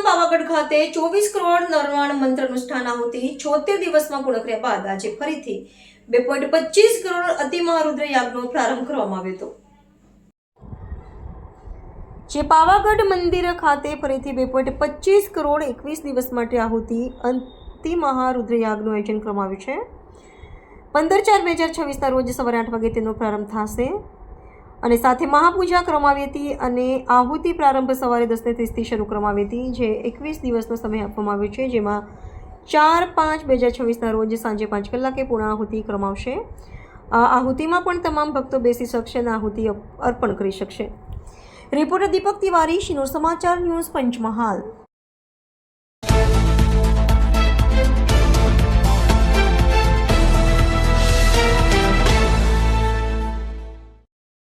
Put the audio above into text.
પાવાગઢ ખાતે 24 કરોડ નિર્માણ મંત્ર અનુષ્ઠાન આહુતિ 76 દિવસમાં પૂર્ણ કર્યા બાદ આજે ફરીથી 2.25 કરોડ અતિ મહારુદ્ર યાગનો પ્રારંભ કરવામાં આવ્યો હતો, જે પાવાગઢ મંદિર ખાતે ફરીથી 2.25 કરોડ 21 દિવસ માટે આહુતિ અતિ મહારુદ્ર યાગનું આયોજન કરવામાં આવ્યું છે। 15/4/2026ના રોજ સવારે 8 વાગે તેનો પ્રારંભ થશે અને સાથે મહાપૂજા કરવામાં આવી હતી અને આહુતિ પ્રારંભ સવારે 10:30થી શરૂ કરવામાં આવી હતી, જે 21 દિવસનો સમય આપવામાં આવ્યો છે, જેમાં 4/5/2026ના રોજ સાંજે 5 કલાકે પૂર્ણ આહુતિ કરવામાં આવશે। આ આહુતિમાં પણ તમામ ભક્તો બેસી શકશે અને આહુતિ અર્પણ કરી શકશે। રિપોર્ટર દીપક તિવારી, શિનોર સમાચાર ન્યૂઝ, પંચમહાલ।